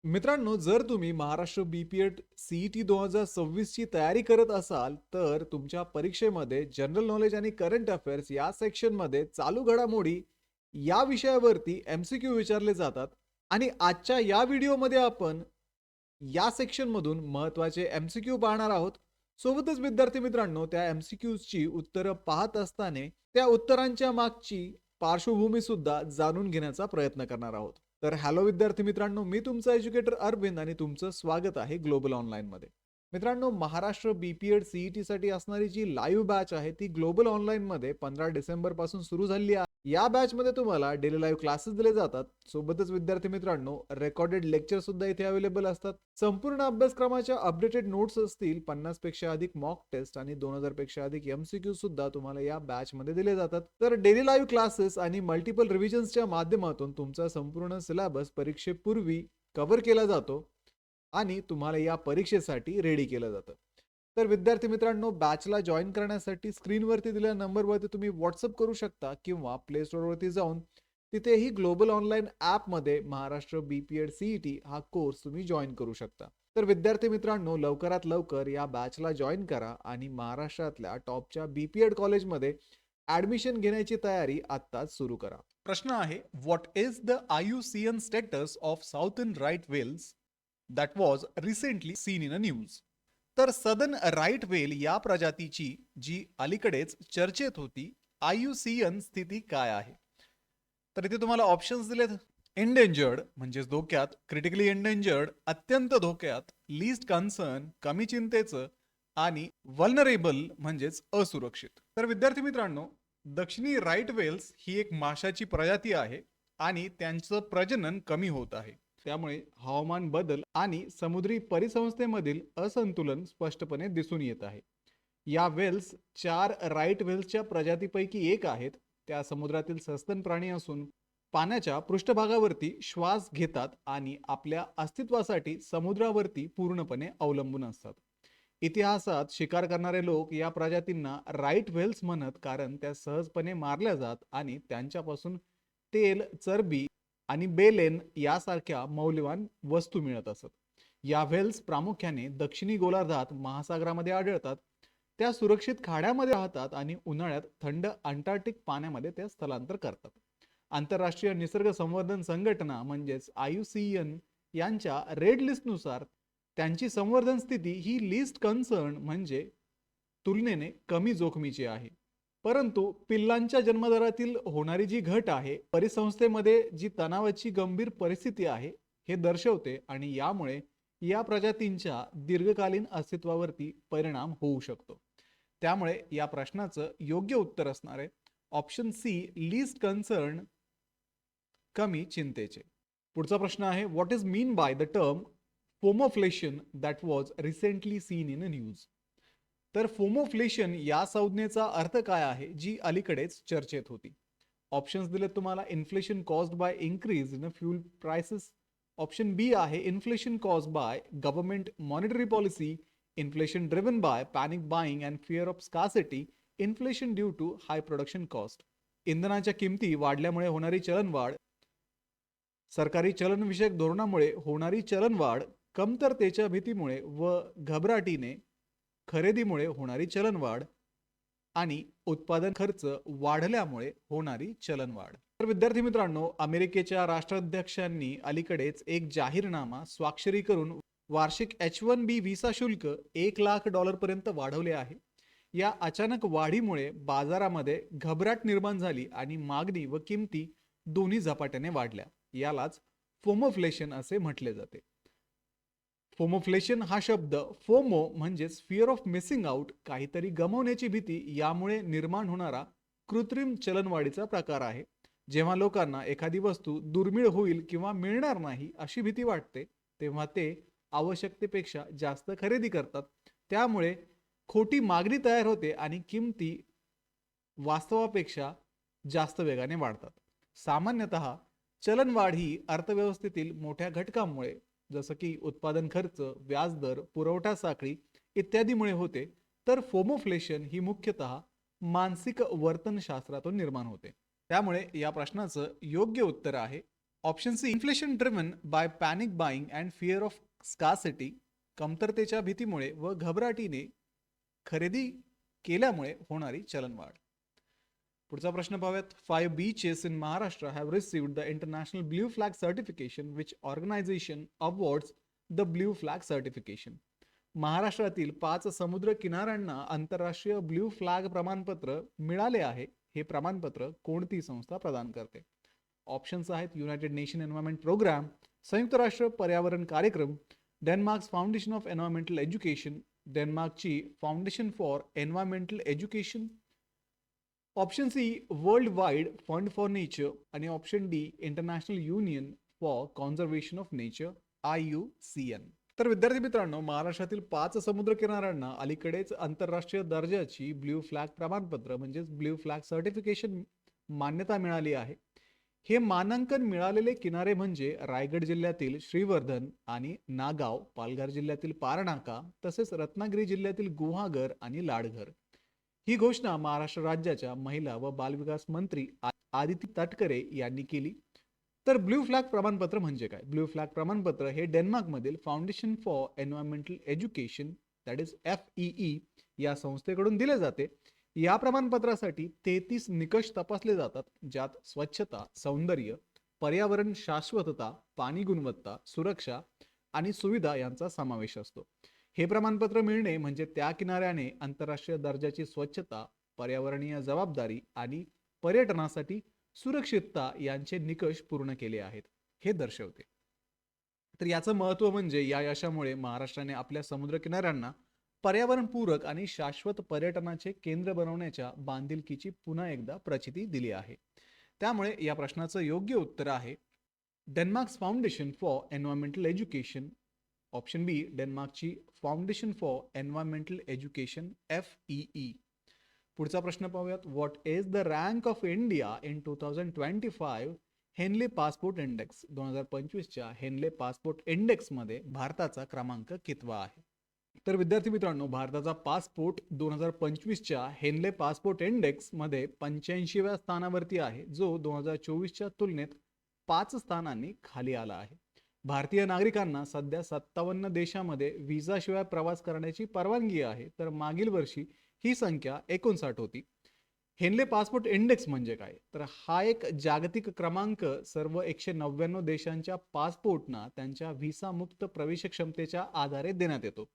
मित्रांनो, जर तुम्ही महाराष्ट्र बीपीएड सीईटी 2026 ची तयारी करत असाल, तर तुमच्या परीक्षेमध्ये जनरल नॉलेज आणि करंट अफेअर्स या सेक्शनमध्ये चालू घडामोडी या विषयावरती एमसीक्यू विचारले जातात. आणि आजच्या या व्हिडिओमध्ये आपण या सेक्शनमधून महत्त्वाचे एमसीक्यू पाहणार आहोत. सोबतच विद्यार्थी मित्रांनो, त्या एमसीक्यूजची उत्तरं पाहत असताना त्या उत्तरांच्या मागची पार्श्वभूमी सुद्धा जाणून घेण्याचा प्रयत्न करणार आहोत. तर हॅलो विद्यार्थी मित्रांनो, मी तुमचा एज्युकेटर अरविंद आणि तुमचं स्वागत आहे ग्लोबल ऑनलाईनमध्ये. मित्रांनो, महाराष्ट्र बीपीएड सीईटी साठी असणारी जी लाईव्ह बॅच आहे ती ग्लोबल ऑनलाईनमध्ये 15 डिसेंबर पासून सुरू झाली आहे. या बॅचमध्ये तुम्हाला डेली लाईव्ह क्लासेस दिले जातात. सोबतच विद्यार्थी मित्रांनो, रेकॉर्डेड लेक्चर सुद्धा इथे अवेलेबल असतात. संपूर्ण अभ्यासक्रमाच्या अपडेटेड नोट्स असतील, 50 पेक्षा अधिक मॉक टेस्ट आणि 2000 पेक्षा अधिक एमसीक्यू सुद्धा तुम्हाला या बॅच मध्ये दिले जातात. तर डेली लाईव्ह क्लासेस आणि मल्टिपल रिव्हिजन्सच्या माध्यमातून तुमचा संपूर्ण सिलेबस परीक्षेपूर्वी कव्हर केला जातो आणि तुम्हाला या परीक्षेसाठी रेडी केलं जातं. तर विद्यार्थी मित्रांनो, बॅचला जॉईन करण्यासाठी स्क्रीनवरती दिलेल्या नंबरवरती तुम्ही व्हॉट्सअप करू शकता किंवा प्ले स्टोअरवरती जाऊन तिथेही ग्लोबल ऑनलाईन ॲपमध्ये महाराष्ट्र बीपीएड सीईटी हा कोर्स तुम्ही जॉईन करू शकता. तर विद्यार्थी मित्रांनो, लवकरात लवकर या बॅचला जॉईन करा आणि महाराष्ट्रातल्या टॉपच्या बीपीएड कॉलेजमध्ये ॲडमिशन घेण्याची तयारी आत्ताच सुरू करा. प्रश्न आहे, what is the IUCN status of southern right whales that was recently seen in a news? तर सदन राईट व्हेल या प्रजातीची जी अलीकडेच चर्चेत होती, IUCN स्थिती काय आहे? तर इथे तुम्हाला ऑप्शन्स दिलेत. एंडेंजर्ड म्हणजेच धोक्यात, क्रिटिकली एंडेंजर्ड अत्यंत धोक्यात, लीस्ट कन्सर्न कमी चिंतेचं आणि वल्नरेबल म्हणजेच असुरक्षित. तर विद्यार्थी मित्रांनो, दक्षिणी राईट व्हेल्स ही एक माशाची प्रजाती आहे आणि त्यांचं प्रजनन कमी होत आहे. त्यामुळे हवामान बदल आणि समुद्री परिसंस्थेमधील असंतुलन स्पष्टपणे दिसून येत आहे. या वेल्स 4 राईट व्हेल्सच्या प्रजातीपैकी एक आहेत. त्या समुद्रातील सस्तन प्राणी असून पाण्याच्या पृष्ठभागावरती श्वास घेतात आणि आपल्या अस्तित्वासाठी समुद्रावरती पूर्णपणे अवलंबून असतात. इतिहासात शिकार करणारे लोक या प्रजातींना राईट व्हेल्स म्हणत, कारण त्या सहजपणे मारल्या जात आणि त्यांच्यापासून तेल, चरबी आणि बेलेन यासारख्या मौल्यवान वस्तू मिळत असत. या व्हेल्स प्रामुख्याने दक्षिणी गोलार्धात महासागरामध्ये आढळतात. त्या सुरक्षित खाड्यामध्ये राहतात आणि उन्हाळ्यात थंड अंटार्क्टिक पाण्यामध्ये त्या स्थलांतर करतात. आंतरराष्ट्रीय निसर्ग संवर्धन संघटना म्हणजेच IUCN यांच्या रेड लिस्टनुसार त्यांची संवर्धन स्थिती ही लिस्ट कन्सर्न म्हणजे तुलनेने कमी जोखमीची आहे. परंतु पिल्लांच्या जन्मदरातील होणारी जी घट आहे, परिसंस्थेमध्ये जी तणावाची गंभीर परिस्थिती आहे, हे दर्शवते आणि यामुळे या प्रजातींच्या दीर्घकालीन अस्तित्वावरती परिणाम होऊ शकतो. त्यामुळे या प्रश्नाचं योग्य उत्तर असणार आहे ऑप्शन सी, लीस्ट कन्सर्न कमी चिंतेचे. पुढचा प्रश्न आहे, what is mean by the term fomoflation that was recently seen in a news? तर फोमोफ्लेशन या संज्ञेचा अर्थ काय आहे जी अलीकडेच चर्चेत होती? ऑप्शन्स दिलेत तुम्हाला. Inflation caused by increase in fuel prices. Option B आहे inflation caused by government monetary policy, inflation driven by panic buying and fear of scarcity, inflation due to high production cost. इंधनाच्या किमती वाढल्यामुळे होणारी चलनवाढ, सरकारी चलनविषयक धोरणामुळे होणारी चलनवाढ, कमतरतेच्या भीतीमुळे व घबराटीने खरेदीमुळे होणारी चलनवाढ आणि उत्पादन खर्च वाढल्यामुळे होणारी चलनवाढ. तर विद्यार्थी मित्रांनो, अमेरिकेच्या राष्ट्राध्यक्षांनी अलीकडेच एक जाहीरनामा स्वाक्षरी करून वार्षिक H1B व्हिसा शुल्क $1,00,000 पर्यंत वाढवले आहे. या अचानक वाढीमुळे बाजारामध्ये घबराट निर्माण झाली आणि मागणी व किमती दोन्ही झपाट्याने वाढल्या. यालाच फोमोफ्लेशन असे म्हटले जाते. फोमोफ्लेशन हा शब्द फोमो म्हणजेच फिअर ऑफ मिसिंग आउट, काहीतरी गमावण्याची भीती, यामुळे निर्माण होणारा कृत्रिम चलनवाढीचा प्रकार आहे. जेव्हा लोकांना एखादी वस्तू दुर्मिळ होईल किंवा मिळणार नाही अशी भीती वाटते, तेव्हा ते आवश्यकतेपेक्षा जास्त खरेदी करतात. त्यामुळे खोटी मागणी तयार होते आणि किमती वास्तवापेक्षा जास्त वेगाने वाढतात. सामान्यतः चलनवाढ ही अर्थव्यवस्थेतील मोठ्या घटकांमुळे, जसं की उत्पादन खर्च, व्याजदर, पुरवठा साखळी इत्यादीमुळे होते. तर फोमोफ्लेशन ही मुख्यतः मानसिक वर्तनशास्त्रातून निर्माण होते. त्यामुळे या प्रश्नाचं योग्य उत्तर आहे option C, inflation driven by panic buying and fear of scarcity, कमतरतेच्या भीतीमुळे व घबराटीने खरेदी केल्यामुळे होणारी चलनवाढ. पुढचा प्रश्न पाहूयात. 5 beaches in Maharashtra have received the international blue flag certification which organisation awards the blue flag certification. महाराष्ट्रातील 5 समुद्र किनाऱ्यांना आंतरराष्ट्रीय ब्ल्यू फ्लॅग प्रमाणपत्र मिळाले आहे. हे प्रमाणपत्र कोणती संस्था प्रदान करते? ऑप्शन्स आहेत. युनायटेड नेशन एन्व्हायरमेंट प्रोग्राम, संयुक्त राष्ट्र पर्यावरण कार्यक्रम, Denmark's Foundation of Environmental Education, डेन्मार्कची Foundation for Environmental Education, option C World Wide Fund for Nature आणि option D International Union for Conservation of Nature IUCN. तर विद्यार्थी मित्रांनो, महाराष्ट्रातील 5 समुद्र किनाऱ्यांना अलीकडेच आंतरराष्ट्रीय दर्जाची ब्ल्यू फ्लॅग प्रमाणपत्र म्हणजेच ब्ल्यू फ्लॅग सर्टिफिकेशन मान्यता मिळाली आहे. हे मानांकन मिळालेले किनारे म्हणजे रायगड जिल्ह्यातील श्रीवर्धन आणि नागाव, पालघर जिल्ह्यातील पारनाका, तसेच रत्नागिरी जिल्ह्यातील गुहागर आणि लाडघर. ही घोषणा महाराष्ट्र राज्याच्या महिला व बालविकास मंत्री आदिती तटकरे यांनी केली. तर ब्ल्यू फ्लॅग प्रमाणपत्र म्हणजे काय? ब्ल्यू फ्लॅग प्रमाणपत्र हे डेन्मार्कमधील Foundation for Environmental Education that is FEE या संस्थेकडून दिले जाते. या प्रमाणपत्रासाठी 33 निकष तपासले जातात, ज्यात स्वच्छता, सौंदर्य, पर्यावरण, शाश्वतता, पाणी गुणवत्ता, सुरक्षा आणि सुविधा यांचा समावेश असतो. हे प्रमाणपत्र मिळणे म्हणजे त्या किनाऱ्याने आंतरराष्ट्रीय दर्जाची स्वच्छता, पर्यावरणीय जबाबदारी आणि पर्यटनासाठी सुरक्षितता यांचे निकष पूर्ण केले आहेत हे दर्शवते. तर याचं महत्त्व म्हणजे या यशामुळे महाराष्ट्राने आपल्या समुद्र किनाऱ्यांना पर्यावरणपूरक आणि शाश्वत पर्यटनाचे केंद्र बनवण्याच्या बांधिलकीची पुन्हा एकदा प्रचिती दिली आहे. त्यामुळे या प्रश्नाचं योग्य उत्तर आहे Denmark's Foundation for Environmental Education. Option B, डेन्मार्कची Foundation for Environmental Education FEE. पुढचा प्रश्न पाहूयात. What is the rank of India in 2025 Henley Passport Index. 2025च्या हेनले पासपोर्ट इंडेक्स मध्ये भारताचा क्रमांक कितवा आहे? तर विद्यार्थी मित्रांनो, भारताचा पासपोर्ट 2025च्या हेनले पासपोर्ट इंडेक्स मध्ये 85व्या स्थानावरती आहे, जो 2024च्या तुलनेत 5 स्थानांनी खाली आला आहे. भारतीय नागरिकांना सध्या 57 देशांमध्ये व्हिसाशिवाय प्रवास करण्याची परवानगी आहे, तर मागील वर्षी ही संख्या 59 होती. हेनले पासपोर्ट इंडेक्स म्हणजे काय? तर हा एक जागतिक क्रमांक सर्व 199 देशांच्या पासपोर्टना त्यांच्या व्हिसा मुक्त प्रवेश क्षमतेच्या आधारे देण्यात येतो.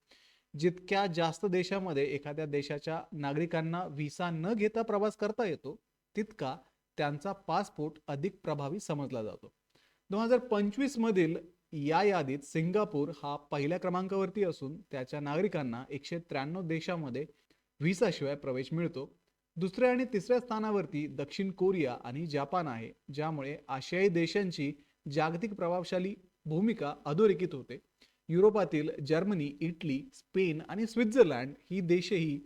जितक्या जास्त देशांमध्ये एखाद्या देशाच्या नागरिकांना व्हिसा न घेता प्रवास करता येतो, तितका त्यांचा पासपोर्ट अधिक प्रभावी समजला जातो. 2025 मधील या यादीत सिंगापूर हा पहिल्या क्रमांकावरती असून त्याच्या नागरिकांना 193 देशांमध्ये व्हिसाशिवाय प्रवेश मिळतो. दुसऱ्या आणि तिसऱ्या स्थानावरती दक्षिण कोरिया आणि जपान आहे, ज्यामुळे आशियाई देशांची जागतिक प्रभावशाली भूमिका अधोरेखित होते. युरोपातील जर्मनी, इटली, स्पेन आणि स्वित्झर्लंड ही देशही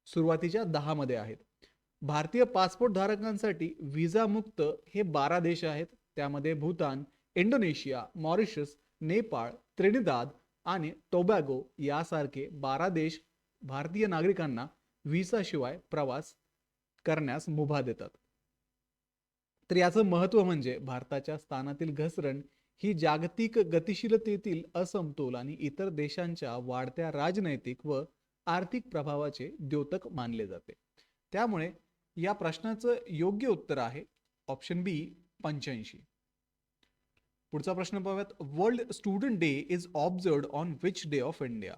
सुरुवातीच्या 10 मध्ये आहेत. भारतीय पासपोर्ट धारकांसाठी व्हिसा मुक्त हे 12 देश आहेत. त्यामध्ये Bhutan, Indonesia, Mauritius, Nepal, Trinidad आणि टोबॅगो यासारखे 12 देश भारतीय नागरिकांना व्हिसाशिवाय प्रवास करण्यास मुभा देतात. तर याचं महत्त्व म्हणजे भारताच्या स्थानातील घसरण ही जागतिक गतिशीलतेतील असमतोल आणि इतर देशांच्या वाढत्या राजनैतिक व आर्थिक प्रभावाचे द्योतक मानले जाते. त्यामुळे या प्रश्नाचं योग्य उत्तर आहे ऑप्शन बी 85. पुढचा प्रश्न पाहूयात. World Student Day is observed on which day of India.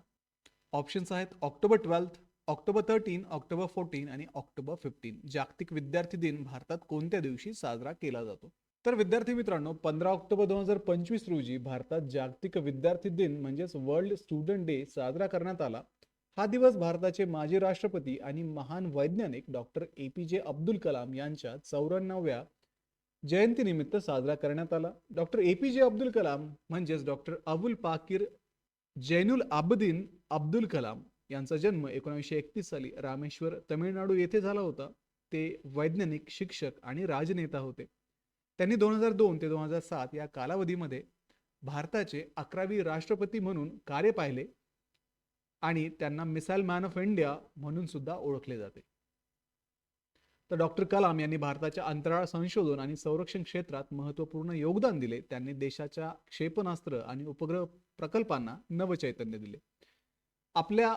Options आहेत ऑक्टोबर 12, ऑक्टोबर 13, ऑक्टोबर 14 आणि ऑक्टोबर 15. जागतिक विद्यार्थी दिन भारतात कोणत्या दिवशी साजरा केला जातो? तर विद्यार्थी मित्रांनो, 15 ऑक्टोबर 2025 रोजी भारतात जागतिक विद्यार्थी दिन म्हणजेच वर्ल्ड स्टुडंट डे साजरा करण्यात आला. हा दिवस भारताचे माजी राष्ट्रपती आणि महान वैज्ञानिक डॉक्टर APJ अब्दुल कलाम यांच्या 94व्या जयंतीनिमित्त साजरा करण्यात आला. डॉक्टर APJ अब्दुल कलाम म्हणजेच डॉक्टर अबुल पाकीर जैनुल आबदीन अब्दुल कलाम यांचा जन्म 1931 साली रामेश्वर, तमिळनाडू येथे झाला होता. ते वैज्ञानिक, शिक्षक आणि राजनेता होते. त्यांनी 2002 ते 2007 या कालावधीमध्ये भारताचे 11वे राष्ट्रपती म्हणून कार्य पाहिले आणि त्यांना मिसाईल मॅन ऑफ इंडिया म्हणून सुद्धा ओळखले जाते. तर डॉक्टर कलाम यांनी भारताच्या अंतराळ संशोधन आणि संरक्षण क्षेत्रात महत्त्वपूर्ण योगदान दिले. त्यांनी देशाच्या क्षेपणास्त्र आणि उपग्रह प्रकल्पांना नवचैतन्य दिले. आपल्या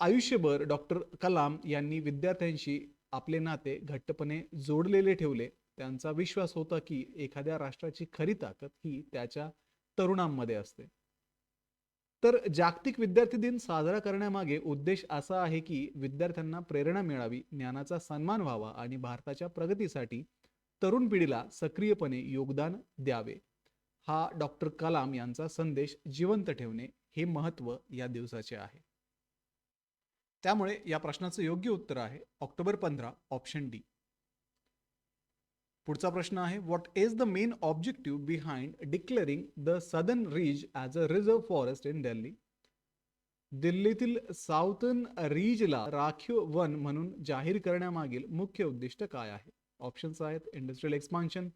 आयुष्यभर डॉक्टर कलाम यांनी विद्यार्थ्यांशी आपले नाते घट्टपणे जोडलेले ठेवले. त्यांचा विश्वास होता की एखाद्या राष्ट्राची खरी ताकद ही त्याच्या तरुणांमध्ये असते. तर जागतिक विद्यार्थी दिन साजरा करण्यामागे उद्देश असा आहे की विद्यार्थ्यांना प्रेरणा मिळावी, ज्ञानाचा सन्मान व्हावा आणि भारताच्या प्रगतीसाठी तरुण पिढीला सक्रियपणे योगदान द्यावे. हा डॉक्टर कलाम यांचा संदेश जिवंत ठेवणे हे महत्त्व या दिवसाचे आहे. त्यामुळे या प्रश्नाचं योग्य उत्तर आहे ऑक्टोबर 15, ऑप्शन डी. पुढचा प्रश्न आहे, what is the main objective behind declaring the Southern Ridge as a reserve forest in Delhi? दिल्लीतील साऊथर्न रीजला राखीव वन म्हणून जाहीर करण्यामागील मुख्य उद्दिष्ट काय आहे? ऑप्शन्स आहेत इंडस्ट्रियल एक्सपान्शन,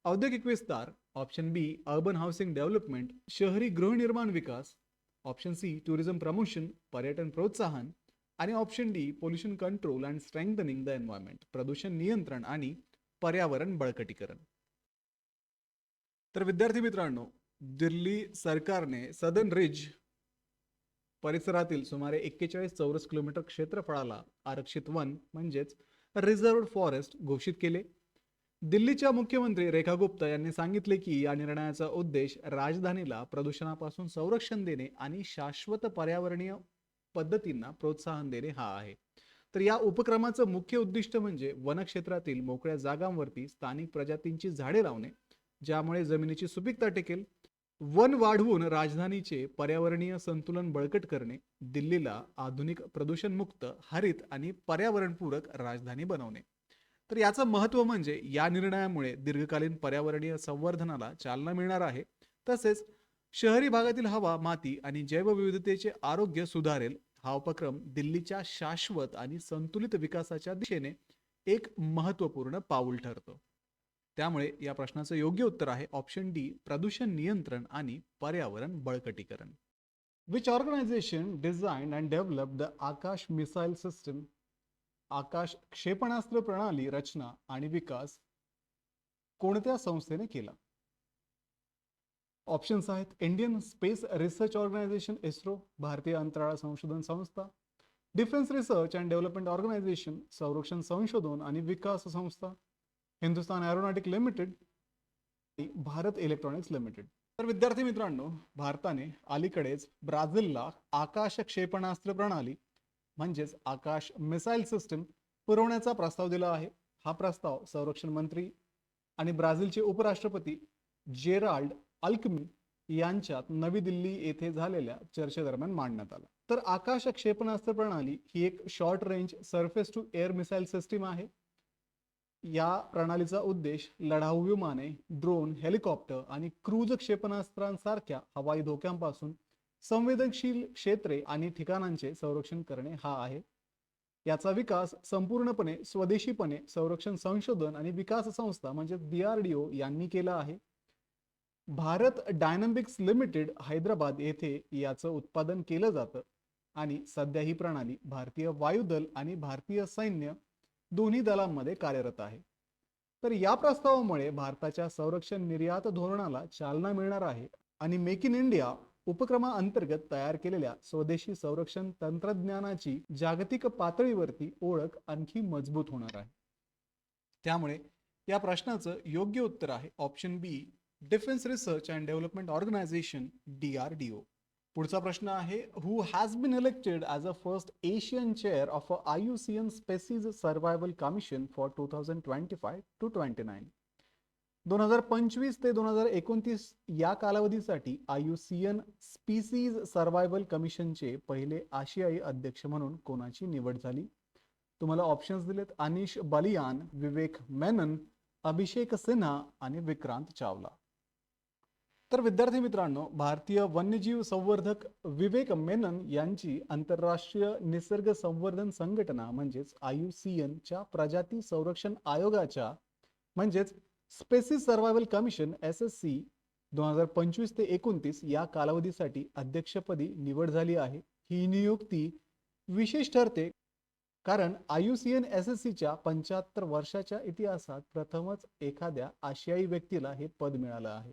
औद्योगिक विस्तार, ऑप्शन बी अर्बन हाऊसिंग डेव्हलपमेंट, शहरी गृहनिर्माण विकास, ऑप्शन सी टुरिझम प्रमोशन, पर्यटन प्रोत्साहन, आणि option D pollution control and strengthening the environment, प्रदूषण नियंत्रण आणि पर्यावरण बळकटीकरण. तर विद्यार्थी मित्रांनो, दिल्ली सरकारने सदर्न रिज परिसरातील सुमारे 41 चौरस किलोमीटर क्षेत्रफळाला आरक्षित वन म्हणजेच रिझर्व्ड फॉरेस्ट घोषित केले. दिल्लीच्या मुख्यमंत्री रेखा गुप्ता यांनी सांगितले की या निर्णयाचा उद्देश राजधानीला प्रदूषणापासून संरक्षण देणे आणि शाश्वत पर्यावरणीय पद्धतींना प्रोत्साहन देणे हा आहे. तर या उपक्रमाचं मुख्य उद्दिष्ट म्हणजे वनक्षेत्रातील मोकळ्या जागांवरती स्थानिक प्रजातींची झाडे लावणे, ज्यामुळे जमिनीची सुपीकता टिकेल, वन वाढवून राजधानीचे पर्यावरणीय संतुलन बळकट करणे, दिल्लीला आधुनिक प्रदूषणमुक्त, हरित आणि पर्यावरणपूरक राजधानी बनवणे. तर याचं महत्त्व म्हणजे या निर्णयामुळे दीर्घकालीन पर्यावरणीय संवर्धनाला चालना मिळणार आहे. तसेच शहरी भागातील हवा, माती आणि जैवविविधतेचे आरोग्य सुधारेल. हा उपक्रम दिल्लीच्या शाश्वत आणि संतुलित विकासाच्या दिशेने एक महत्त्वपूर्ण पाऊल ठरतो. त्यामुळे या प्रश्नाचं योग्य उत्तर आहे ऑप्शन डी प्रदूषण नियंत्रण आणि पर्यावरण बळकटीकरण. Which organisation design and develop the Akash missile system? Akash क्षेपणास्त्र प्रणाली रचना आणि विकास कोणत्या संस्थेने केला? ऑप्शन्स आहेत Indian space research organisation ISRO, भारतीय अंतराळ संशोधन संस्था, defence research and development organisation, संरक्षण संशोधन आणि विकास संस्था, Hindustan aeronautic limited, Bharat electronics limited. तर विद्यार्थी मित्रांनो, भारताने अलीकडेच ब्राझीलला आकाश क्षेपणास्त्र प्रणाली म्हणजेच आकाश मिसाईल सिस्टम पुरवण्याचा प्रस्ताव दिला आहे. हा प्रस्ताव संरक्षण मंत्री आणि ब्राझीलचे उपराष्ट्रपती जेराल्ड अल्कमी यांच्यात नवी दिल्ली येथे झालेल्या चर्चेदरम्यान मांडण्यात आला. तर आकाश क्षेपणास्त्र प्रणाली ही एक short range surface to air missile system आहे. या प्रणालीचा उद्देश लढाऊ विमाने, ड्रोन, हेलिकॉप्टर आणि क्रूज क्षेपणास्त्रांसारख्या हवाई धोक्यांपासून संवेदनशील क्षेत्रे आणि ठिकाणांचे संरक्षण करणे हा आहे. याचा विकास संपूर्णपणे स्वदेशीपणे संरक्षण संशोधन आणि विकास संस्था म्हणजे DRDO यांनी केला आहे. भारत डायनामिक्स लिमिटेड हैदराबाद येथे याचं उत्पादन केलं जातं आणि सध्या ही प्रणाली भारतीय वायुदल आणि भारतीय सैन्य दोन्ही दलांमध्ये कार्यरत आहे. तर या प्रस्तावामुळे भारताच्या संरक्षण निर्यात धोरणाला चालना मिळणार आहे आणि मेक इन इंडिया उपक्रमाअंतर्गत तयार केलेल्या स्वदेशी संरक्षण तंत्रज्ञानाची जागतिक पातळीवरती ओळख आणखी मजबूत होणार आहे. त्यामुळे या प्रश्नाचं योग्य उत्तर आहे option B Defence research and development Organisation DRDO. पुढचा प्रश्न आहे, who has been elected as a first Asian chair of a IUCN Species Survival Commission for 2025 to 29? 2025 ते 2029 या कालावधीसाठी IUCN स्पीसीज सर्व्हायवल कमिशनचे पहिले आशियाई अध्यक्ष म्हणून कोणाची निवड झाली? तुम्हाला ऑप्शन्स दिलेत अनिश बलियान, विवेक मेनन, अभिषेक सिन्हा आणि विक्रांत चावला. तर विद्यार्थी मित्रांनो, भारतीय वन्यजीव संवर्धक विवेक मेनन यांची आंतरराष्ट्रीय निसर्ग संवर्धन संघटना म्हणजेच IUCN च्या प्रजाती संरक्षण आयोगाच्या म्हणजेच स्पेसीज सर्व्हायवल कमिशन SSC 2025 ते 29 या कालावधीसाठी अध्यक्षपदी निवड झाली आहे. ही नियुक्ती विशेष ठरते कारण IUCN SSCच्या 75 वर्षाच्या इतिहासात प्रथमच एखाद्या आशियाई व्यक्तीला हे पद मिळालं आहे.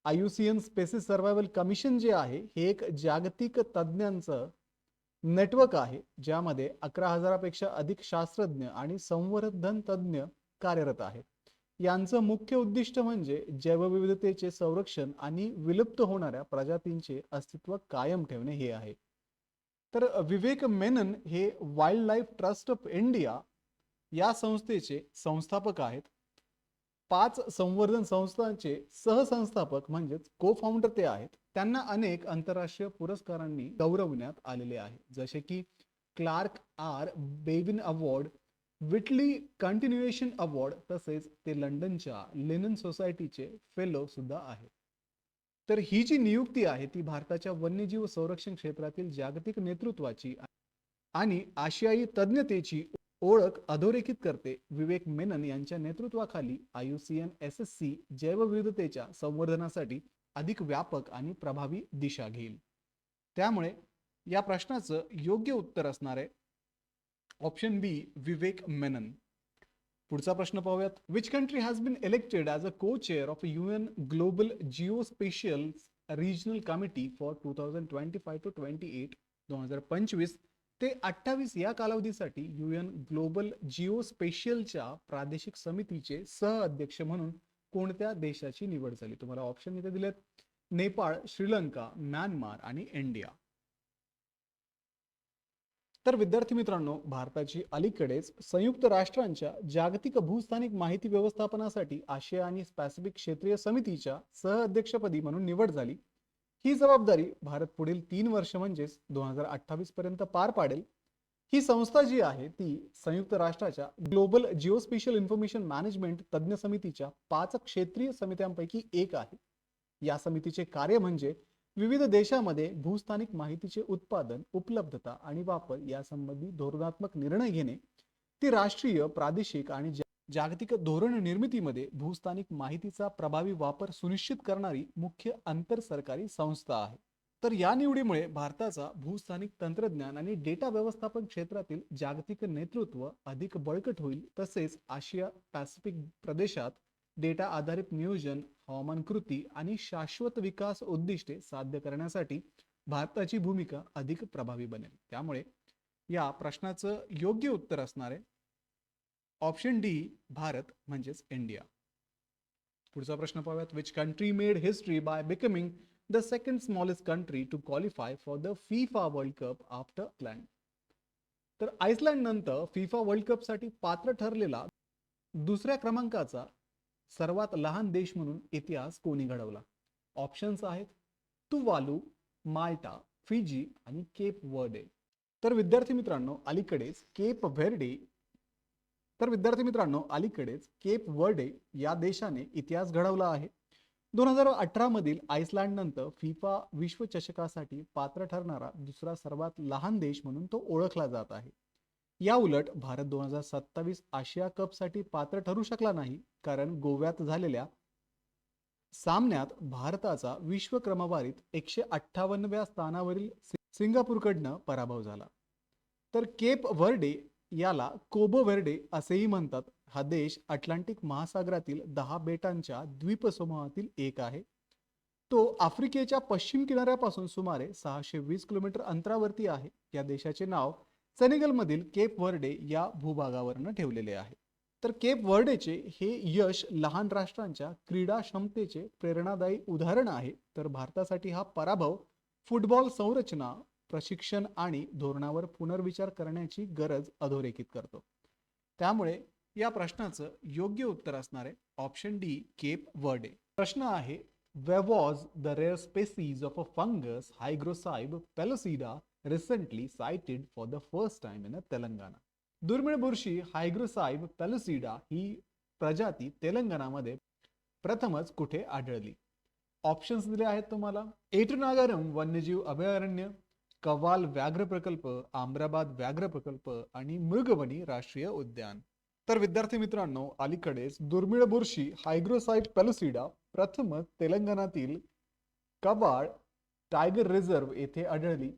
IUCN स्पेसिस सर्व्हायव्हल कमिशन जे आहे हे एक जागतिक तज्ज्ञांचं नेटवर्क आहे, ज्यामध्ये 11,000पेक्षा अधिक शास्त्रज्ञ आणि संवर्धन तज्ज्ञ कार्यरत आहेत. यांचं मुख्य उद्दिष्ट म्हणजे जैवविविधतेचे संरक्षण आणि विलुप्त होणाऱ्या प्रजातींचे अस्तित्व कायम ठेवणे हे आहे. तर विवेक मेनन हे wild life trust of India या संस्थेचे संस्थापक आहेत. 5 संवर्धन संस्थांचे सहसंस्थापक म्हणजेच को फाउंडर ते आहेत. त्यांना अनेक आंतरराष्ट्रीय पुरस्कारांनी गौरवण्यात आलेले आहे, जसे की Clark R Bavin award, Whitley continuation award, तसेच ते लंडनच्या लिनन सोसायटीचे फेलो सुद्धा आहेत. तर ही जी नियुक्ती आहे ती भारताच्या वन्यजीव संरक्षण क्षेत्रातील जागतिक नेतृत्वाची आणि आशियाई तज्ञतेची ओळख अधोरेखित करते. विवेक मेनन यांच्या नेतृत्वाखाली IUCN SSC जैवविविधतेच्या संवर्धनासाठी अधिक व्यापक आणि प्रभावी दिशा घेईल. त्यामुळे या प्रश्नाचं योग्य उत्तर असणार आहे ऑप्शन बी, विवेक मेनन. पुढचा प्रश्न पाहूयात. Which country has been elected as a co chair of UN Global Geospatial Regional Committee for 2025 to 28 2025 ते 28 या कालावधीसाठी UN ग्लोबल जिओस्पेशियलच्या प्रादेशिक समितीचे सहअध्यक्ष म्हणून कोणत्या देशाची निवड झाली? तुम्हाला ऑप्शन इथे दिलेत: नेपाळ, श्रीलंका, म्यानमार आणि इंडिया. तर विद्यार्थी मित्रांनो, भारताची अलीकडेच संयुक्त राष्ट्रांच्या जागतिक भूस्थानिक माहिती व्यवस्थापनासाठी आशिया आणि पॅसिफिक क्षेत्रीय समितीच्या सहअध्यक्षपदी म्हणून निवड झाली. ही जबाबदारी भारत पुढील 3 वर्ष म्हणजेच 2028 पर्यंत पार पाडेल. ही संस्था जी आहे ती संयुक्त राष्ट्राच्या ग्लोबल जिओस्पेशियल इन्फॉर्मेशन मॅनेजमेंट तज्ञ समितीच्या 5 क्षेत्रीय समित्यांपैकी एक आहे. या समितीचे कार्य म्हणजे विविध देशांमध्ये भूस्थानिक माहितीचे उत्पादन, उपलब्धता आणि वापर यासंबंधी धोरणात्मक निर्णय घेणे. ती राष्ट्रीय, प्रादेशिक आणि जागतिक धोरण निर्मितीमध्ये भूस्थानिक माहितीचा प्रभावी वापर सुनिश्चित करणारी मुख्य आंतरसरकारी संस्था आहे. तर या निवडीमुळे भारताचा भूस्थानिक तंत्रज्ञान आणि डेटा व्यवस्थापन क्षेत्रातील जागतिक नेतृत्व अधिक बळकट होईल. तसेच आशिया पॅसिफिक प्रदेशात डेटा आधारित नियोजन, हवामान कृती आणि शाश्वत विकास उद्दिष्टे साध्य करण्यासाठी भारताची भूमिका अधिक प्रभावी बनेल. त्यामुळे या प्रश्नाचं योग्य उत्तर असणार आहे ऑप्शन डी, भारत म्हणजेच इंडिया. पुढचा प्रश्न पाहूयात. Which country made history by becoming the second smallest country to qualify for the FIFA world cup after Iceland? तर आयसलँड नंतर FIFA वर्ल्ड कप साठी पात्र ठरलेला दुसऱ्या क्रमांकाचा सर्वात लहान देश म्हणून इतिहास कोणी घडवला? ऑप्शन्स आहेत तुवालू, माल्टा, फिजी आणि केप वर्डे. तर विद्यार्थी मित्रांनो, अलीकडेच केप वर्डे या देशाने इतिहास घडवला आहे. 2018 मधील आयसलँड नंतर FIFA विश्वचषकासाठी पात्र ठरणारा दुसरा सर्वात लहान देश म्हणून तो ओळखला जात आहे. या उलट भारत 2027 आशिया कप साठी पात्र ठरू शकला नाही, कारण गोव्यात झालेल्या सामन्यात भारताचा विश्व क्रमवारीत 158व्या स्थानावरील सिंगापूरकडनं पराभव झाला. तर केप वर्डे याला कोबो वर्डे असेही म्हणतात. हा देश अटलांटिक महासागरातील 10 बेटांच्या द्वीपसमूहातील एक आहे. तो आफ्रिकेच्या पश्चिम किनाऱ्यापासून सुमारे 620 किलोमीटर अंतरावरती आहे. या देशाचे नाव सेनेगल मधील केप वर्डे या भूभागावरनं ठेवलेले आहे. तर केप वर्डेचे हे यश लहान राष्ट्रांच्या क्रीडा क्षमतेचे प्रेरणादायी उदाहरण आहे. तर भारतासाठी हा पराभव फुटबॉल संरचना, प्रशिक्षण आणि धोरणावर पुनर्विचार करण्याची गरज अधोरेखित करतो. त्यामुळे या प्रश्नाचं योग्य उत्तर असणार आहे ऑप्शन डी, केप वर्डे. प्रश्न आहे, where was the rare species of a fungus Hygrocybe pellucida recently cited for the first time in Telangana? दुर्मिळ बुरशी हायग्रोसाइब पेलुसिडा ही प्रजाती तेलंगणामध्ये प्रथमच कुठे आढळली? ऑप्शन्स दिले आहेत तुम्हाला: एटनागारम वन्यजीव अभयारण्य, कव्वाल व्याघ्र प्रकल्प, आम्राबाद व्याघ्र प्रकल्प आणि मृगवनी राष्ट्रीय उद्यान. तर विद्यार्थी मित्रांनो, अलीकडेच दुर्मिळ बुरशी हायग्रोसाइब पेलुसिडा प्रथमच तेलंगणातील कव्वाल टायगर रिझर्व येथे आढळली.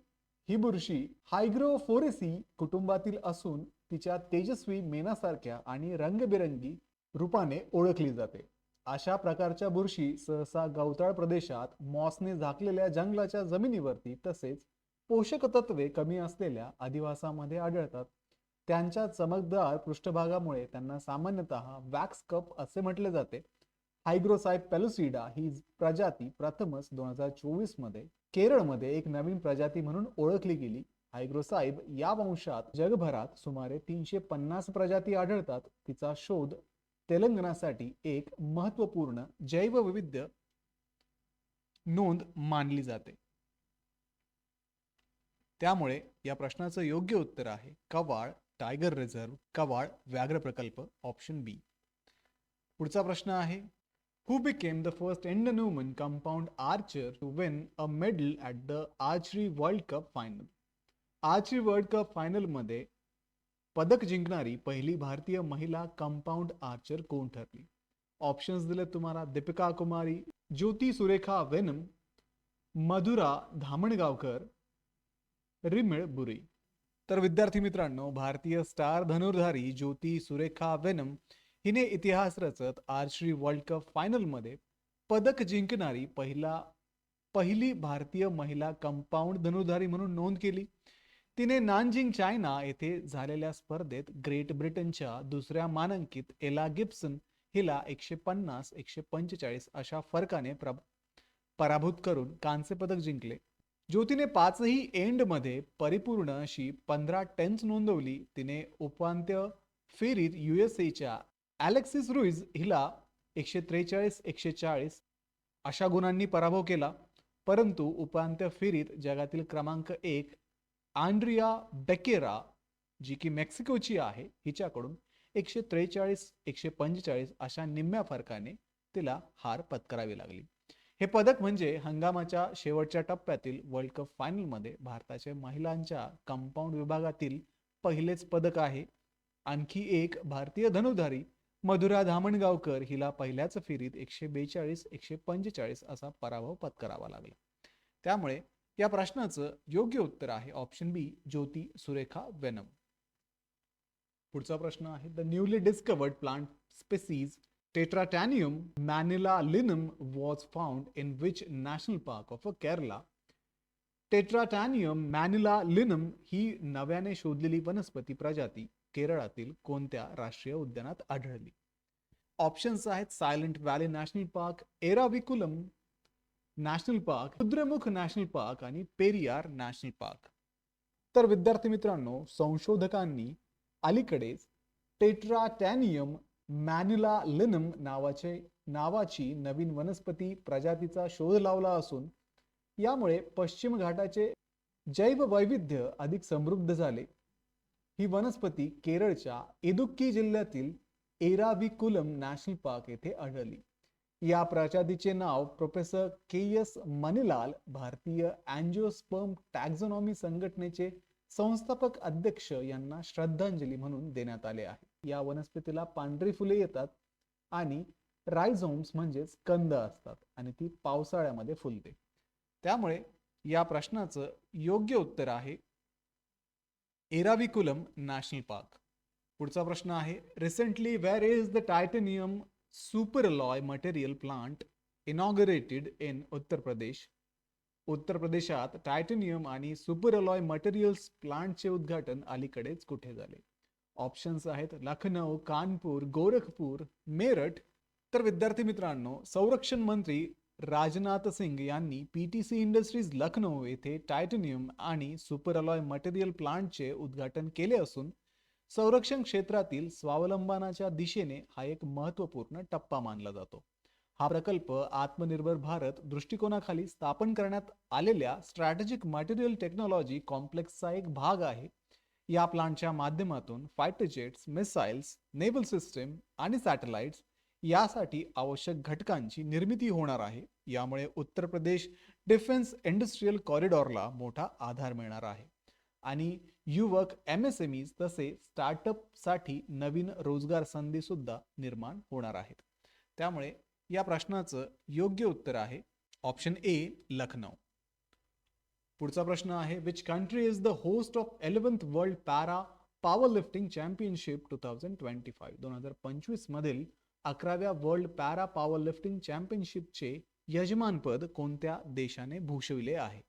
ही बुरशी हायग्रोफोरेसी कुटुंबातील असून तिच्या तेजस्वी मेणासारख्या आणि रंगबिरंगी रूपाने ओळखली जाते. अशा प्रकारच्या बुरशी सहसा गवताळ प्रदेशात, मॉसने झाकलेल्या जंगलाच्या जमिनीवरती तसेच पोषक तत्वे कमी असलेल्या अधिवासामध्ये आढळतात. त्यांच्या चमकदार पृष्ठभागामुळे त्यांना सामान्यतः वॅक्स कप असे म्हटले जाते. हायग्रोसाइप पेलुसिडा ही प्रजाती प्रथमच 2024 मध्ये केरळमध्ये एक नवीन प्रजाती म्हणून ओळखली गेली. हायग्रोसाइब या वंशात जगभरात सुमारे 350 प्रजाती आढळतात. तिचा शोध तेलंगणासाठी एक महत्वपूर्ण जैवविविध्य नोंद मानली जाते. त्यामुळे या प्रश्नाचं योग्य उत्तर आहे कवाळ टायगर रिझर्व, कवाळ व्याघ्र प्रकल्प, ऑप्शन बी. पुढचा प्रश्न आहे, Who became the first Indo-Numan compound archer to win a medal at the Archery World Cup final? Archery world cup final मध्ये पदक जिंकणारी पहिली भारतीय महिला कंपाऊंड आर्चर कोण ठरली? ऑप्शन्स दिले तुम्हाला, दीपिका कुमारी, ज्योती सुरेखा वेनम, मधुरा धामणगावकर, रिमिळ बुरी. तर विद्यार्थी मित्रांनो, भारतीय स्टार धनुर्धारी ज्योती सुरेखा वेनम हिने इतिहास रचत आर्चरी वर्ल्ड कप फायनल मध्ये पदक जिंकणारी पहिली भारतीय महिला कंपाऊंड धनुर्धारी म्हणून नोंद केली. तिने नानजिंग चायना येथे झालेल्या स्पर्धेत ग्रेट ब्रिटनच्या दुसऱ्या मानांकित एला गिब्सन हिला 150-145 अशा फरकाने पराभूत करून कांस्य पदक जिंकले. ज्योतीने 5ही एंड मध्ये परिपूर्ण अशी 15 टेन्स नोंदवली. तिने उपांत्य फेरीत USAच्या अलेक्सिस रुईज हिला 143-140 अशा गुणांनी पराभव केला. परंतु उपांत्य फेरीत जगातील क्रमांक 1 आंड्रिया बेकेरा, जी की मेक्सिकोची आहे, हिच्याकडून 143-145 अशा निम्म्या फरकाने तिला हार पत्करावी लागली. हे पदक म्हणजे हंगामाच्या शेवटच्या टप्प्यातील वर्ल्ड कप फायनल मध्ये भारताच्या महिलांच्या कंपाऊंड विभागातील पहिलेच पदक आहे. आणखी एक भारतीय धनुर्धारी मधुरा धामणगावकर हिला पहिल्याच फेरीत 142-145 असा पराभव पत्करावा लागला. त्यामुळे या प्रश्नाचं योग्य उत्तर आहे ऑप्शन बी, ज्योती सुरेखा वेनम. पुढचा प्रश्न आहे, the newly discovered plant species Tetrataenium manilalianum was found in which national park of Kerala? Tetrataenium manilalianum ही नव्याने शोधलेली वनस्पती प्रजाती केरळातील कोणत्या राष्ट्रीय उद्यानात आढळली? ऑप्शन्स आहेत Silent Valley National Park, Eravikulam National Park, Rudramukh National Park आणि पेरियार नॅशनल पार्क. तर विद्यार्थी मित्रांनो, संशोधकांनी अलीकडेच टेट्राटॅनियम मॅनिलालिनम नावाची नवीन वनस्पती प्रजातीचा शोध लावला असून यामुळे पश्चिम घाटाचे जैववैविध्य अधिक समृद्ध झाले. ही वनस्पती केरळच्या इदुक्की जिल्ह्यातील एराविकुलम नॅशनल पार्क येथे आढळली. या प्रजातीचे नाव प्रोफेसर KS मणिलाल, भारतीय अँजिओस्पर्म टॅक्झॉनॉमी संघटनेचे संस्थापक अध्यक्ष यांना श्रद्धांजली म्हणून देण्यात आले आहे. या वनस्पतीला पांढरी फुले येतात आणि रायझोम्स म्हणजेच कंद असतात आणि ती पावसाळ्यामध्ये फुलते. त्यामुळे या प्रश्नाचं योग्य उत्तर आहे एराविकुलम नॅशनल पार्क. पुढचा प्रश्न आहे, recently where is the titanium superalloy material plant inaugurated in Uttar Pradesh? उत्तर प्रदेशात टायटॅनियम आणि सुपरअलॉय मटेरियल्स प्लांटचे उद्घाटन अलीकडेच कुठे झाले? ऑप्शन्स आहेत लखनौ, कानपूर, गोरखपूर, मेरठ. तर विद्यार्थी मित्रांनो, संरक्षण मंत्री राजनाथ सिंग यांनी PTC इंडस्ट्रीज लखनौ येथे टायटॅनियम आणि सुपरअलॉय मटेरियल प्लांटचे उद्घाटन केले असून संरक्षण क्षेत्रातील स्वावलंबनाच्या दिशेने हा एक महत्त्वपूर्ण टप्पा मानला जातो. हा प्रकल्प आत्मनिर्भर भारत दृष्टिकोनाखाली स्थापन करण्यात आलेल्या स्ट्रॅटेजिक मटेरियल टेक्नॉलॉजी कॉम्प्लेक्सचा एक भाग आहे. या प्लांटच्या माध्यमातून फायटर जेट्स, मिसाइल्स, नेव्हल सिस्टीम आणि सॅटेलाइट्स यासाठी आवश्यक घटकांची निर्मिती होणार आहे. यामुळे उत्तर प्रदेश डिफेन्स इंडस्ट्रियल कॉरिडॉरला मोठा आधार मिळणार आहे आणि युवक MSMEs तसे स्टार्टअप साठी नवीन रोजगार संधी सुद्धा निर्माण होणार आहेत. त्यामुळे या प्रश्नाचं योग्य उत्तर आहे ऑप्शन ए, लखनौ. पुढचा प्रश्न आहे, which country is the host of 11th world para power lifting championship 2025? 2025 मधील 11व्या वर्ल्ड पॅरा पॉवर लिफ्टिंग चॅम्पियनशिपचे यजमानपद कोणत्या देशाने भूषविले आहे?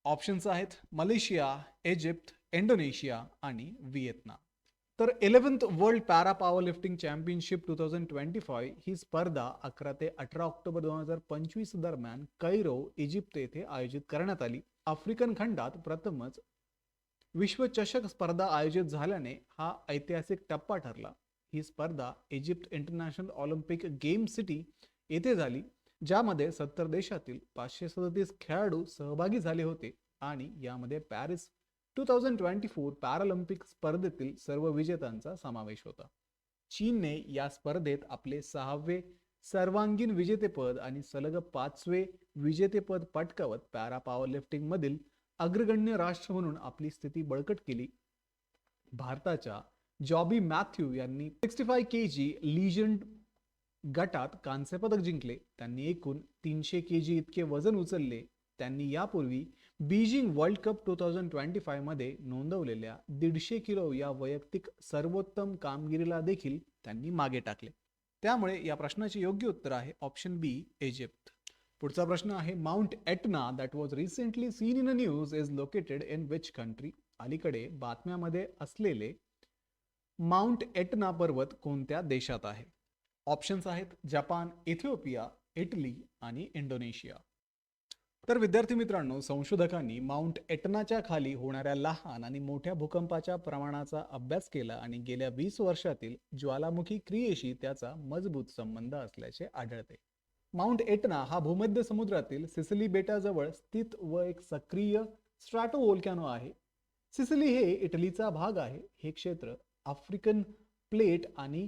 ऑप्शन्स आहेत मलेशिया, इजिप्त, इंडोनेशिया आणि व्हिएतनाम. तर 11th world para power lifting championship 2025 ही स्पर्धा 11 ते 18 ऑक्टोबर 2025 दरम्यान कैरो, इजिप्त येथे आयोजित करण्यात आली. आफ्रिकन खंडात प्रथमच विश्वचषक स्पर्धा आयोजित झाल्याने हा ऐतिहासिक टप्पा ठरला. ही स्पर्धा Egypt international Olympic game city येथे झाली, ज्यामध्ये 70 देशातील 537 खेळाडू सहभागी झाले होते आणि यामध्ये पॅरिस 2024 पॅरालिम्पिक स्पर्धेतील सर्व विजेत्यांचा समावेश होता. चीनने या स्पर्धेत आपले 6वे सर्वांगीण विजेतेपद आणि सलग 5वे विजेतेपद पटकावत पॅरा पॉवर लिफ्टिंग मधील अग्रगण्य राष्ट्र म्हणून आपली स्थिती बळकट केली. भारताच्या जॉबी मॅथ्यू यांनी 65 kg लीजंड गटात कांस्य पदक जिंकले. त्यांनी एकूण 300 kg इतके वजन उचलले. त्यांनी यापूर्वी बीजिंग वर्ल्ड कप 2025 मध्ये नोंदवलेल्या 150 किलो या वैयक्तिक सर्वोत्तम कामगिरीला देखील त्यांनी मागे टाकले. त्यामुळे या प्रश्नाचे योग्य उत्तर आहे ऑप्शन बी, इजिप्त. पुढचा प्रश्न आहे, mount Etna that was recently seen in a news is located in which country? अलीकडे बातम्यामध्ये असलेले माउंट एटना पर्वत कोणत्या देशात आहे? ऑप्शन्स आहेत जपान, इथिओपिया, इटली आणि इंडोनेशिया. तर विद्यार्थी मित्रांनो, संशोधकांनी माउंट एटनाच्या खाली होणाऱ्या लहान आणि मोठ्या भूकंपाच्या प्रमाणाचा अभ्यास केला आणि गेल्या 20 वर्षातील ज्वालामुखी क्रियेशी त्याचा मजबूत संबंध असल्याचे आढळते. माउंट एटना हा भूमध्य समुद्रातील सिसिली बेटाजवळ स्थित व एक सक्रिय स्ट्रॅटोव्होल्कॅनो आहे. सिसिली हे इटलीचा भाग आहे. हे क्षेत्र आफ्रिकन प्लेट आणि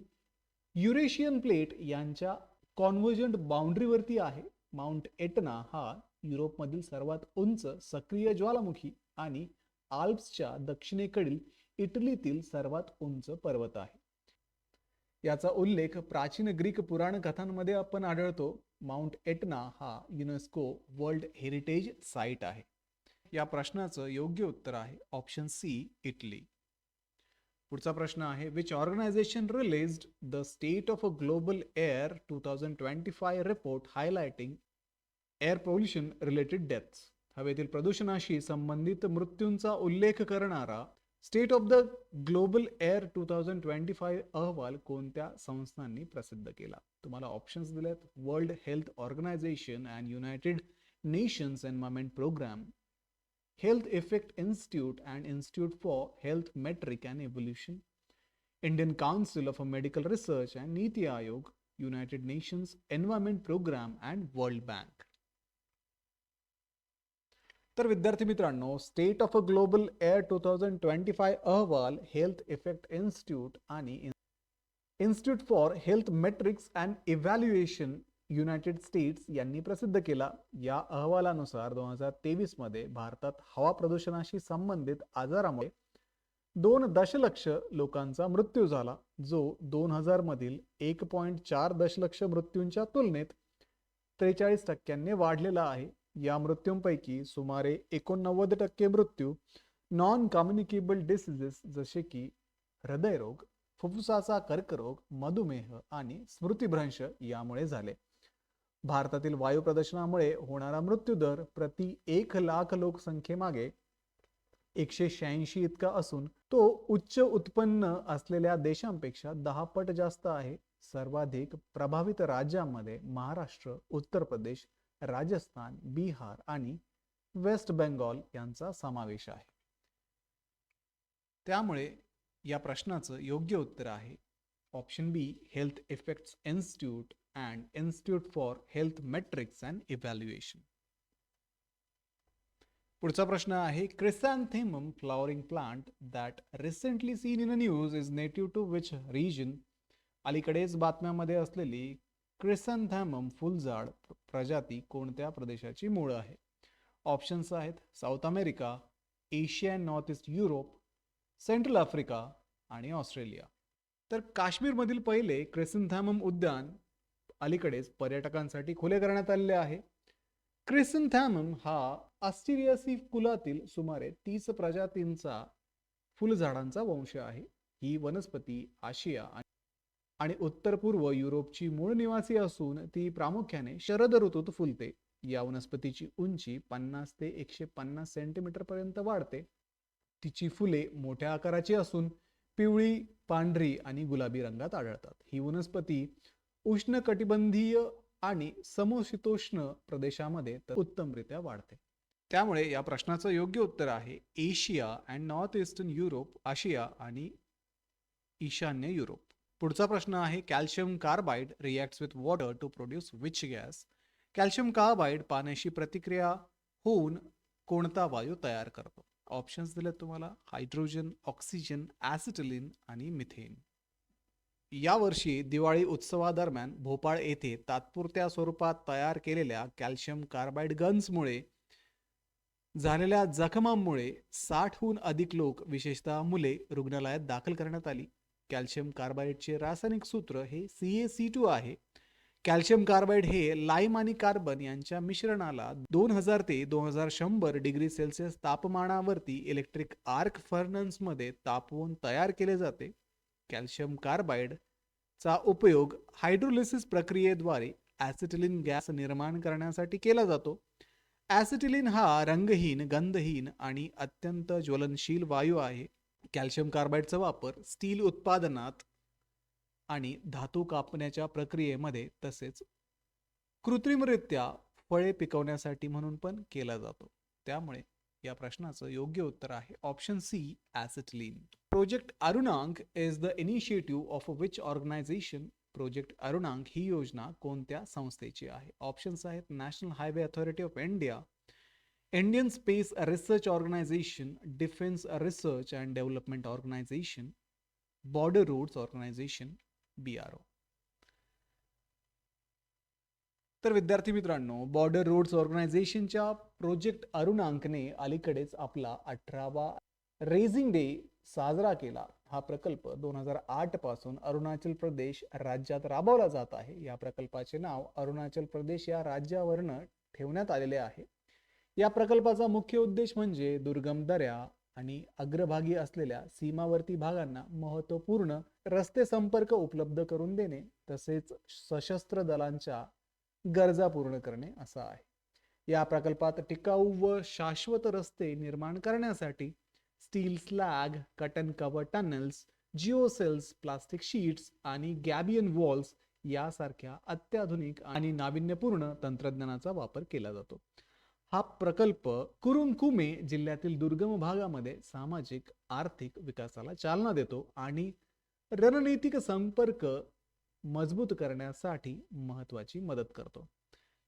युरेशियन प्लेट यांच्या कॉन्व्हर्जंट बाउंड्रीवरती आहे. माउंट एटना हा युरोपमधील सर्वात उंच सक्रिय ज्वालामुखी आणि आल्प्सच्या दक्षिणेकडील इटलीतील सर्वात उंच पर्वत आहे. याचा उल्लेख प्राचीन ग्रीक पुराण कथांमध्ये आपण आढळतो. माउंट एटना हा युनेस्को वर्ल्ड हेरिटेज साइट आहे. या प्रश्नाचं योग्य उत्तर आहे ऑप्शन सी, इटली. पुढचा प्रश्न आहे, which organisation released the State of a Global Air 2025 report highlighting air pollution related deaths? हवेतील प्रदूषणाशी संबंधित मृत्यूंचा उल्लेख करणारा State of the Global Air 2025 अहवाल कोणत्या संस्थांनी प्रसिद्ध केला? तुम्हाला ऑप्शन्स दिलेत, World Health Organisation and United Nations Environment Programme, Health Effect Institute and institute for Health Metric and Evolution, Indian Council of Medical Research and NITI Aayog, United Nations Environment programme and world bank. तर विद्यार्थी मित्रांनो, state of a Global Air 2025 अहवाल health Effect institute आणि institute for health metrics and evaluation United states यांनी प्रसिद्ध केला. या अहवालानुसार 2023 मध्ये भारतात हवा प्रदूषणाशी संबंधित आजारामुळे 2 दशलक्ष लोकांचा मृत्यू झाला, जो 2000 मधील 1.4 दशलक्ष मृत्यूंच्या तुलनेत 43% वाढलेला आहे. या मृत्यूंपैकी सुमारे 89% मृत्यू नॉन कम्युनिकेबल डिसीजेस जसे की हृदयरोग, फुफ्फुसाचा कर्करोग, मधुमेह आणि स्मृतिभ्रंश यामुळे झाले. भारतातील वायू प्रदूषणामुळे होणारा मृत्यू दर प्रति 1 लाख लोकसंख्येमागे 186 इतका असून तो उच्च उत्पन्न असलेल्या देशांपेक्षा 10 पट जास्त आहे. सर्वाधिक प्रभावित राज्यांमध्ये महाराष्ट्र, उत्तर प्रदेश, राजस्थान, बिहार आणि वेस्ट बेंगॉल यांचा समावेश आहे. त्यामुळे या प्रश्नाचं योग्य उत्तर आहे option B, health effects institute and institute for health metrics and evaluation. पुढचा प्रश्न आहे, chrysanthemum flowering plant that recently seen in a news is native to which region? अलीकडेच बातम्यामध्ये असलेली क्रिसॅन्थेमम फुलझाड प्रजाती कोणत्या प्रदेशाची मूळ आहे? ऑप्शन्स आहेत south America, Asia and north east Europe, central Africa आणि ऑस्ट्रेलिया. तर काश्मीरमधील पहिले क्रिसॅन्थेमम उद्यान अलीकडेच पर्यटकांसाठी खुले करण्यात आलेले आहे. क्रिसॅन्थॅमम हा आस्टेरियासी कुलातील सुमारे 30 प्रजातींचा फुलझाडांचा वंश आहे. ही वनस्पती आशिया आणि उत्तर पूर्व युरोपची मूळ निवासी असून ती प्रामुख्याने शरद ऋतूत फुलते. या वनस्पतीची उंची 50 ते 150 सेंटीमीटर पर्यंत वाढते. तिची फुले मोठ्या आकाराची असून पिवळी, पांढरी आणि गुलाबी रंगात आढळतात. ही वनस्पती उष्णकटिबंधीय आणि समशीतोष्ण प्रदेशामध्ये उत्तमरित्या वाढते. त्यामुळे या प्रश्नाचं योग्य उत्तर आहे Asia and North Eastern Europe, आशिया आणि ईशान्य युरोप. पुढचा प्रश्न आहे calcium carbide reacts with water to produce which gas. Calcium carbide पाण्याशी प्रतिक्रिया होऊन कोणता वायू तयार करतो? ऑप्शन्स दिलेत तुम्हाला हायड्रोजन, ऑक्सिजन, ॲसिटिलीन आणि मिथेन. यावर्षी दिवाळी उत्सवादरम्यान भोपाळ येथे तात्पुरत्या स्वरूपात तयार केलेल्या कॅल्शियम कार्बाइड गन्समुळे झालेल्या जखमांमुळे 60हून अधिक लोक, विशेषतः मुले, रुग्णालयात दाखल करण्यात आली. कॅल्शियम कार्बाइडचे रासायनिक सूत्र हे CaC2 आहे. कॅल्शियम कार्बाइड हे लाईम आणि कार्बन यांच्या मिश्रणाला 2000 ते 2100 डिग्री सेल्सिअस तापमानावरती इलेक्ट्रिक आर्क फर्नन्समध्ये तापवून तयार केले जाते. कॅल्शियम कार्बाइडचा उपयोग हायड्रोलिसिस प्रक्रियेद्वारे ॲसिटिलीन गॅस निर्माण करण्यासाठी केला जातो. ॲसिटिलीन हा रंगहीन, गंधहीन आणि अत्यंत ज्वलनशील वायू आहे. कॅल्शियम कार्बाइडचा वापर स्टील उत्पादनात आणि धातू कापण्याच्या प्रक्रियेमध्ये तसेच कृत्रिमरित्या फळे पिकवण्यासाठी म्हणून पण केला जातो. त्यामुळे या प्रश्नाचं योग्य उत्तर आहे option C, acetylene. Project Arunank is the initiative of which organisation. Project Arunank ही योजना कोणत्या संस्थेची आहे? ऑप्शन्स आहेत National Highway Authority of India, Indian space research Organisation, Defence research and development Organisation, Border Roads Organisation, BRO. तर विद्यार्थी मित्रांनो, बॉर्डर रोड्स ऑर्गनायझेशनच्या प्रोजेक्ट अरुणांकने अलीकडेच आपला 18वा रेझिंग डे साजरा केला. हा प्रकल्प 2008 पासून अरुणाचल प्रदेश राज्यात राबवला जात आहे. या प्रकल्पाचे नाव अरुणाचल प्रदेश या राज्यावरनं ठेवण्यात आलेले आहे. या प्रकल्पाचा मुख्य उद्देश म्हणजे दुर्गम दऱ्या आणि अग्रभागी असलेल्या सीमावर्ती भागांना महत्त्वपूर्ण रस्ते संपर्क उपलब्ध करून देणे तसेच सशस्त्र दलांच्या गरजा पूर्ण करणे असा आहे. या प्रकल्पात टिकाऊ व शाश्वत रस्ते निर्माण करण्यासाठी स्टील स्लॅग, कटन कव्हर टनेल्स, जिओसेल्स, प्लास्टिक शीट्स आणि गॅबियन वॉल्स यासारख्या अत्याधुनिक आणि नाविन्यपूर्ण तंत्रज्ञानाचा वापर केला जातो. हा प्रकल्प कुरुंकुमे जिल्ह्यातील दुर्गम भागामध्ये सामाजिक आर्थिक विकासाला चालना देतो आणि रणनीतिक संपर्क मजबूत करण्यासाठी महत्त्वाची मदत करतो.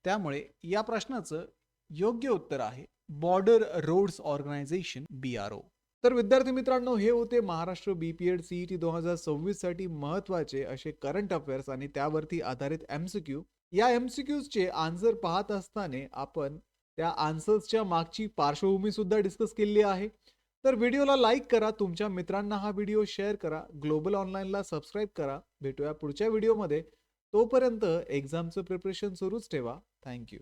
त्यामुळे या प्रश्नाचं योग्य उत्तर आहे बॉर्डर रोड्स ऑर्गनायझेशन, BRO. तर विद्यार्थी मित्रांनो, हे होते महाराष्ट्र BPED CET 2026 साठी महत्त्वाचे असे करंट अफेअर्स आणि त्यावरती आधारित MCQ. या MCQचे आन्सर पाहत असताना आपण त्या आन्सर्सच्या मागची पार्श्वभूमी सुद्धा डिस्कस केली आहे. तर व्हिडिओला लाईक करा, तुमच्या मित्रांना हा व्हिडिओ शेअर करा, ग्लोबल ऑनलाईनला सबस्क्राईब करा. भेटूया पुढच्या व्हिडिओमध्ये. तोपर्यंत एक्झामचं प्रिपरेशन सुरूच ठेवा. थँक्यू.